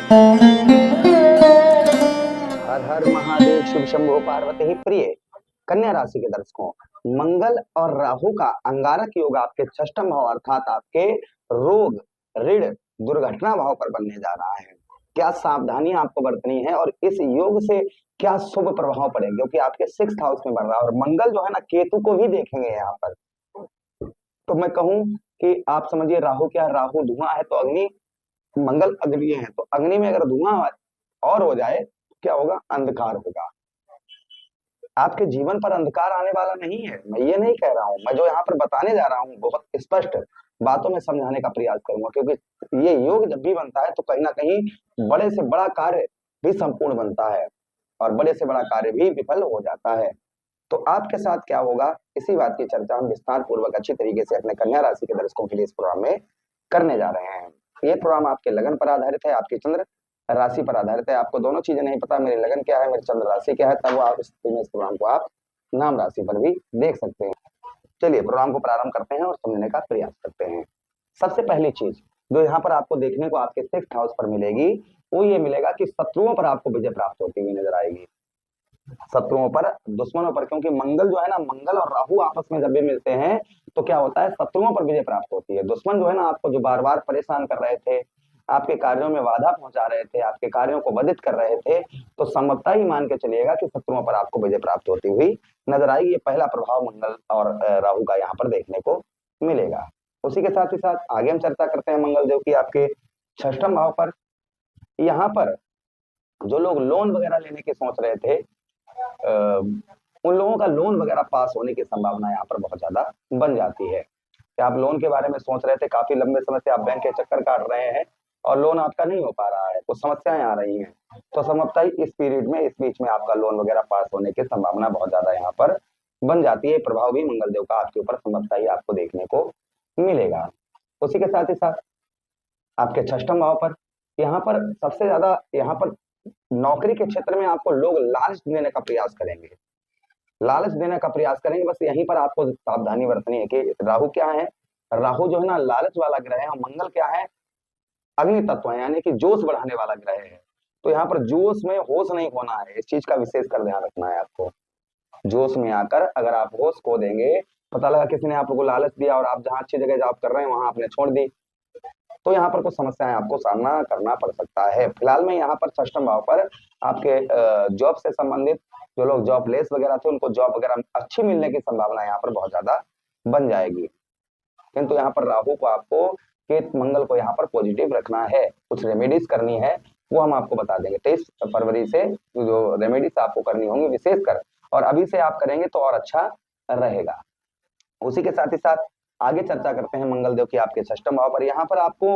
हर हर महादेव, शिव शंभो पार्वती प्रिय। कन्या राशि के दर्शकों, मंगल और राहु का अंगारक योग आपके षष्ठम भाव अर्थात आपके रोग, ऋण, दुर्घटना भाव पर बनने जा रहा है। क्या सावधानी आपको बरतनी है और इस योग से क्या शुभ प्रभाव पड़ेगा, क्योंकि आपके सिक्स्थ हाउस में बढ़ रहा है और मंगल जो है ना केतु को भी देखेंगे यहाँ पर। तो मैं कहूं कि आप समझिए राहु क्या, राहु धुआं है तो अग्नि, मंगल अग्नि है तो अग्नि में अगर धुआं और हो जाए तो क्या होगा, अंधकार होगा। आपके जीवन पर अंधकार आने वाला नहीं है, मैं ये नहीं कह रहा हूं। मैं जो यहाँ पर बताने जा रहा हूँ बहुत स्पष्ट बातों में समझाने का प्रयास करूंगा, क्योंकि ये योग जब भी बनता है तो कहीं ना कहीं बड़े से बड़ा कार्य भी संपूर्ण बनता है और बड़े से बड़ा कार्य भी विफल हो जाता है। तो आपके साथ क्या होगा, इसी बात की चर्चा हम विस्तार पूर्वक अच्छी तरीके से अपने कन्या राशि के दर्शकों के लिए इस प्रोग्राम में करने जा रहे हैं। ये प्रोग्राम आपके लगन पर आधारित है, आपकी चंद्र राशि पर आधारित है। आपको दोनों चीजें नहीं पता, मेरी लगन क्या है, मेरी चंद्र राशि क्या है, तब वो आप इस प्रोग्राम को आप नाम राशि पर भी देख सकते हैं। चलिए प्रोग्राम को प्रारंभ करते हैं और समझने का प्रयास करते हैं। सबसे पहली चीज जो यहाँ पर आपको देखने को आपके सिक्स्थ हाउस पर मिलेगी वो ये मिलेगा कि शत्रुओं पर आपको विजय प्राप्त होती हुई नजर आएगी। शत्रुओं पर, दुश्मनों पर, क्योंकि मंगल जो है ना, मंगल और राहु आपस में जब भी मिलते हैं तो क्या होता है, शत्रुओं पर विजय प्राप्त होती है। दुश्मन जो है ना आपको जो बार बार परेशान कर रहे थे, आपके कार्यों में बाधा पहुंचा रहे थे, आपके कार्यों को बाधित कर रहे थे, तो संभवतः ही मान के चलिएगा कि शत्रुओं पर आपको विजय प्राप्त होती हुई नजर आएगी। ये पहला प्रभाव मंगल और राहु का यहाँ पर देखने को मिलेगा। उसी के साथ ही साथ आगे हम चर्चा करते हैं मंगल देव की आपके षष्ठम भाव पर। यहाँ पर जो लोग लोन वगैरह लेने की सोच रहे थे, उन लोगों का लोन वगैरह पास होने की संभावना यहाँ पर बहुत ज्यादा बन जाती है। कि आप लोन के बारे में सोच रहे थे, काफी लंबे समय से आप बैंक के चक्कर काट रहे हैं और लोन आपका नहीं हो पा रहा है, कुछ समस्याएं आ रही हैं, तो संभवतः इस पीरियड में, इस बीच में आपका लोन वगैरह पास होने की संभावना बहुत ज्यादा यहाँ पर बन जाती है। प्रभाव भी मंगल देव का आपके ऊपर संभवतः ही आपको देखने को मिलेगा। उसी के साथ ही साथ आपके षष्ठम भाव पर, यहाँ पर सबसे ज्यादा, यहाँ पर नौकरी के क्षेत्र में आपको लोग लालच देने का प्रयास करेंगे, लालच देने का प्रयास करेंगे। बस यहीं पर आपको सावधानी बरतनी है कि राहु क्या है, राहु जो है ना लालच वाला ग्रह है और मंगल क्या है, अग्नि तत्व है, यानी कि जोश बढ़ाने वाला ग्रह है। तो यहाँ पर जोश में होश नहीं होना है, इस चीज का विशेष कर ध्यान रखना है आपको। जोश में आकर अगर आप होश खो देंगे, पता लगा किसी ने आपको लालच दिया और आप जहां अच्छी जगह जॉब कर रहे हैं वहां आपने छोड़ दी, तो यहाँ पर कुछ समस्याएं आपको सामना करना पड़ सकता है। फिलहाल में यहाँ पर षष्ठम भाव पर आपके जॉब से संबंधित जो लोग जॉबलेस वगैरह थे उनको जॉब वगैरह अच्छी मिलने की संभावना यहाँ पर बहुत ज्यादा बन जाएगी। किंतु यहाँ पर राहु को आपको, के मंगल को यहाँ पर पॉजिटिव रखना है, कुछ रेमेडीज करनी है, वो हम आपको बता देंगे। 23 फरवरी से जो रेमेडीज आपको करनी होंगी विशेषकर, और अभी से आप करेंगे तो और अच्छा रहेगा। उसी के साथ ही साथ आगे चर्चा करते हैं मंगल देव की आपके षष्ठम भाव पर। यहाँ पर आपको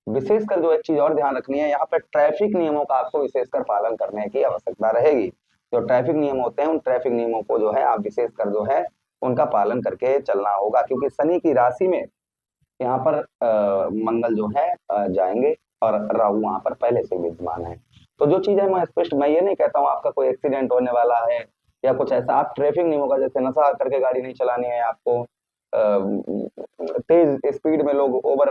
विशेषकर जो एक चीज और ध्यान रखनी है, यहाँ पर ट्रैफिक नियमों का आपको विशेषकर पालन करने की आवश्यकता रहेगी। जो ट्रैफिक नियम होते हैं उन ट्रैफिक नियमों को जो है आप विशेषकर जो है उनका पालन करके चलना होगा, क्योंकि शनि की राशि में यहाँ पर मंगल जो है जाएंगे और राहु वहां पर पहले से विद्यमान है। तो जो चीज है मैं स्पष्ट, मैं ये नहीं कहता हूँ आपका कोई एक्सीडेंट होने वाला है या कुछ ऐसा। आप ट्रैफिक नियमों का, जैसे नशा करके गाड़ी नहीं चलानी है आपको, तेज स्पीड में लोग ओवर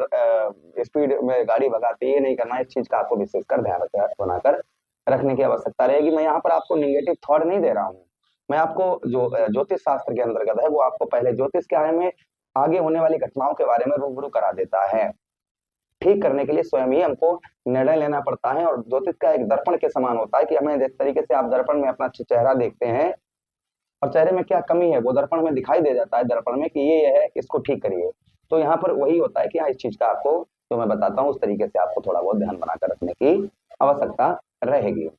स्पीड में गाड़ी भगाते, ये नहीं करना। इस चीज का आपको विशेषकर ध्यान बनाकर रखने की आवश्यकता रहेगी। मैं यहाँ पर आपको निगेटिव थॉट नहीं दे रहा हूँ, मैं आपको जो ज्योतिष शास्त्र के अंतर्गत है वो आपको पहले ज्योतिष के बारे में, आगे होने वाली घटनाओं के बारे में रूबरू करा देता है। ठीक करने के लिए स्वयं ही हमको निर्णय लेना पड़ता है, और ज्योतिष का एक दर्पण के समान होता है कि हमें जिस तरीके से आप दर्पण में अपना चेहरा देखते हैं और चेहरे में क्या कमी है वो दर्पण में दिखाई दे जाता है, दर्पण में कि ये है, इसको ठीक करिए। तो यहाँ पर वही होता है कि हाँ, इस चीज का आपको जो मैं बताता हूँ उस तरीके से आपको थोड़ा बहुत ध्यान बनाकर रखने की आवश्यकता रहेगी।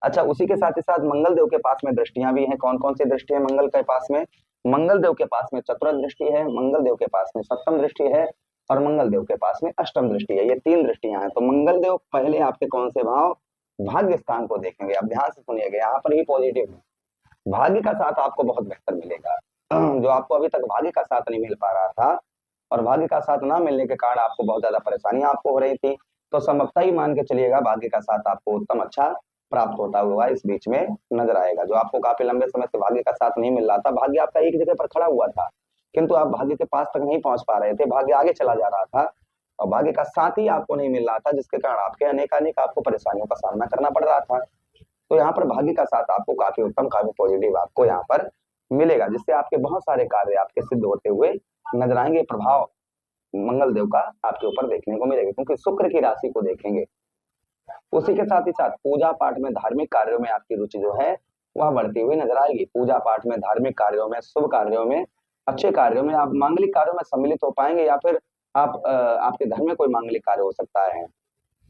अच्छा, उसी के साथ ही साथ मंगल देव के पास में दृष्टियां भी हैं। कौन कौन सी दृष्टि है मंगल के पास में? मंगल देव के पास में चतुर्थ दृष्टि है, मंगल देव के पास में सप्तम दृष्टि है और मंगल देव के पास में अष्टम दृष्टि है। ये तीन दृष्टियां हैं। तो मंगल देव पहले आपके कौन से भाव? भाग्य स्थान को देखेंगे। आप ध्यान से सुनिएगा, यहाँ पर ही पॉजिटिव है, भाग्य का साथ आपको बहुत बेहतर मिलेगा। जो आपको अभी तक भाग्य का साथ नहीं मिल पा रहा था और भाग्य का साथ ना मिलने के कारण आपको बहुत ज्यादा परेशानियां आपको हो रही थी, तो संभवतः ही मान के चलिएगा भाग्य का साथ आपको उत्तम अच्छा प्राप्त होता हुआ इस बीच में नजर आएगा। जो आपको काफी लंबे समय से भाग्य का साथ नहीं मिल रहा था, भाग्य आपका एक जगह पर खड़ा हुआ था किंतु आप भाग्य के पास तक नहीं पहुंच पा रहे थे, भाग्य आगे चला जा रहा था, और भाग्य का साथ ही आपको नहीं मिल रहा था, जिसके कारण आपके अनेक आपको परेशानियों का सामना करना पड़ रहा था। तो यहाँ पर भाग्य का साथ आपको काफी उत्तम, काफी पॉजिटिव आपको यहाँ पर मिलेगा, जिससे आपके बहुत सारे कार्य आपके सिद्ध होते हुए नजर आएंगे। प्रभाव मंगल देव का आपके ऊपर देखने को मिलेगा, क्योंकि शुक्र की राशि को देखेंगे। उसी के साथ ही साथ पूजा पाठ में, धार्मिक कार्यों में आपकी रुचि जो है वह बढ़ती हुई नजर आएगी। पूजा पाठ में, धार्मिक कार्यों में, शुभ कार्यों में, अच्छे कार्यों में, आप मांगलिक कार्यों में सम्मिलित हो पाएंगे, या फिर आपके घर में कोई मांगलिक कार्य हो सकता है।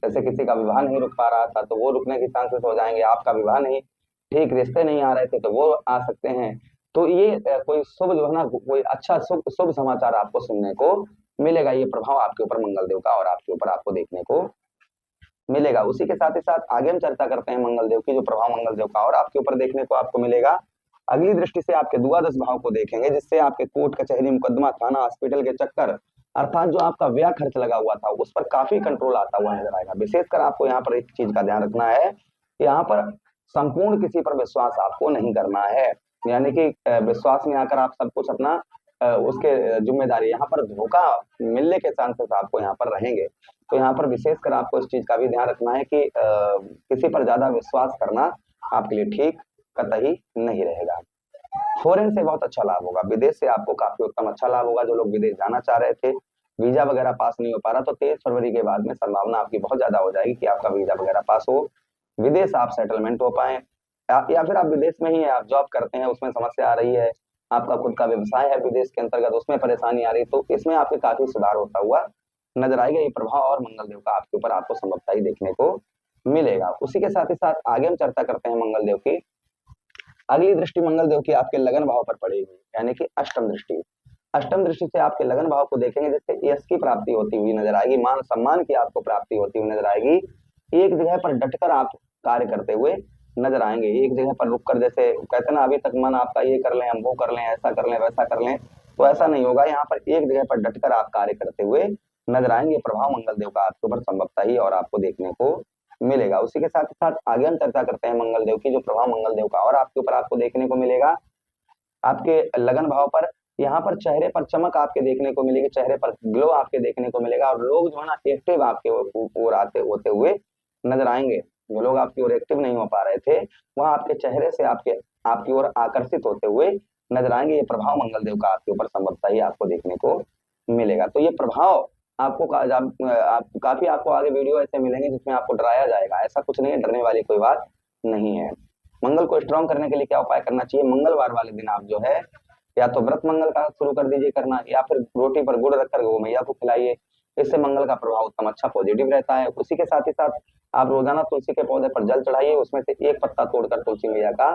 जैसे किसी का विवाह नहीं रुक पा रहा था तो वो रुकने के चांसेस हो जाएंगे, आपका विवाह नहीं ठीक, रिश्ते नहीं आ रहे थे तो वो आ सकते हैं। तो ये कोई शुभ जो है ना, कोई अच्छा शुभ शुभ समाचार आपको सुनने को मिलेगा। ये प्रभाव आपके ऊपर मंगल देव का और आपके ऊपर आपको देखने को मिलेगा। उसी के साथ ही साथ आगे हम चर्चा करते हैं मंगल देव की, जो प्रभाव मंगल देव का और आपके ऊपर देखने को आपको मिलेगा। अगली दृष्टि से आपके द्वादश भाव को देखेंगे, जिससे आपके कोर्ट कचहरी, मुकदमा, थाना, हॉस्पिटल के चक्कर, अर्थात जो आपका व्यय खर्च लगा हुआ था उस पर काफी कंट्रोल आता हुआ नजर आएगा। विशेषकर आपको यहाँ पर एक चीज का ध्यान रखना है, यहाँ पर संपूर्ण किसी पर विश्वास आपको नहीं करना है। यानी कि विश्वास में आकर आप सब कुछ अपना उसके जिम्मेदारी, यहाँ पर धोखा मिलने के चांसेस आपको यहाँ पर रहेंगे। तो यहाँ पर विशेषकर आपको इस चीज का भी ध्यान रखना है कि किसी पर ज्यादा विश्वास करना आपके लिए ठीक कतई नहीं रहेगा। फॉरेन से बहुत अच्छा लाभ होगा, विदेश से आपको काफी उत्तम अच्छा लाभ होगा। जो लोग विदेश जाना चाह रहे थे, वीजा वगैरह पास नहीं हो पा रहा, तो 23 फरवरी के बाद में संभावना आपकी बहुत ज्यादा हो जाएगी कि आपका वीजा वगैरह पास हो, विदेश आप सेटलमेंट हो पाए। या फिर आप विदेश में ही है, आप जॉब करते हैं, उसमें समस्या आ रही है, आपका खुद का व्यवसाय है विदेश के अंतर्गत, उसमें परेशानी आ रही है, तो इसमें आपके काफी सुधार होता हुआ नजर आएगा। ये प्रभाव और मंगल देव का आपके ऊपर आपको संभवतः ही देखने को मिलेगा। उसी के साथ ही साथ आगे हम चर्चा करते हैं मंगल देव की। अगली दृष्टि मंगल देव की आपके लगन भाव पर पड़ेगी, यानी कि अष्टम दृष्टि। अष्टम दृष्टि से आपके लगन भाव को देखेंगे, जिससे यश की प्राप्ति होती हुई नजर आएगी, मान सम्मान की आपको प्राप्ति होती हुई नजर आएगी। एक जगह पर डटकर आप कार्य करते हुए नजर आएंगे, एक जगह पर रुककर, जैसे कहते हैं ना, अभी तक मन आपका ये कर लें, हम वो कर लें, ऐसा कर लें, वैसा कर लें, तो ऐसा नहीं होगा। यहाँ पर एक जगह पर डटकर आप कार्य करते हुए नजर आएंगे। प्रभाव मंगल देव का आपके ऊपर संभवतः ही और आपको देखने को मिलेगा। उसी के साथ ही साथ आगे हम चर्चा करते हैं मंगल देव की, जो प्रभाव मंगल देव का और आपके ऊपर आपको देखने को मिलेगा। आपके लगन भाव पर यहाँ पर चेहरे पर चमक आपके देखने को मिलेगी, चेहरे पर ग्लो आपके देखने को मिलेगा, और लोग जो है ना एक्टिव आपके ओर आते होते हुए नजर आएंगे। जो लोग आपकी ओर एक्टिव नहीं हो पा रहे थे, वह आपके चेहरे से आपकी ओर आकर्षित होते हुए नजर आएंगे। ये प्रभाव मंगल देव का आपके ऊपर संभवतः ही आपको देखने को मिलेगा। तो ये प्रभाव आपको काफी आपको आगे वीडियो ऐसे मिलेंगे जिसमें आपको डराया जाएगा, ऐसा कुछ नहीं है, डरने वाली कोई बात नहीं है। मंगल को स्ट्रॉन्ग करने के लिए क्या उपाय करना चाहिए? मंगलवार वाले दिन आप जो है या तो व्रत मंगल का शुरू कर दीजिए करना, या फिर रोटी पर गुड़ रखकर गौ मैया को खिलाइए, इससे मंगल का प्रभाव उत्तम अच्छा पॉजिटिव रहता है। उसी के साथ ही साथ आप रोजाना तुलसी के पौधे पर जल चढ़ाइए, उसमें से एक पत्ता तोड़कर तुलसी मैया का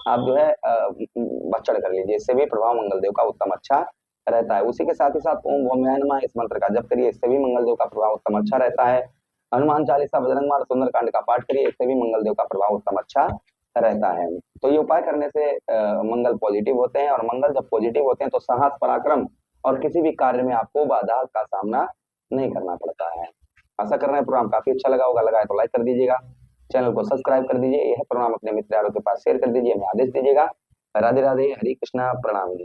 आप जो है भक्षण कर लीजिए, इससे भी प्रभाव मंगल देव का उत्तम अच्छा रहता है। उसी के साथ ही साथ ओम भौम्याय नमः इस मंत्र का जप करिए, इससे भी मंगल देव का प्रभाव उत्तम अच्छा रहता है। हनुमान चालीसा, बजरंग मार, सुंदरकांड का पाठ करिए, इससे भी मंगल देव का प्रभाव उत्तम अच्छा रहता है। तो ये उपाय करने से मंगल पॉजिटिव होते हैं, और मंगल जब पॉजिटिव होते हैं तो साहस, पराक्रम और किसी भी कार्य में आपको बाधा का सामना नहीं करना पड़ता है। आशा कर रहे हैं प्रोग्राम काफी अच्छा लगा होगा, लगा है तो लाइक कर दीजिएगा, चैनल को सब्सक्राइब कर दीजिए, यह प्रोग्राम अपने मित्र यारों के पास शेयर कर दीजिए, हमें आदेश दीजिएगा। राधे राधे, हरे कृष्णा, प्रणाम जी।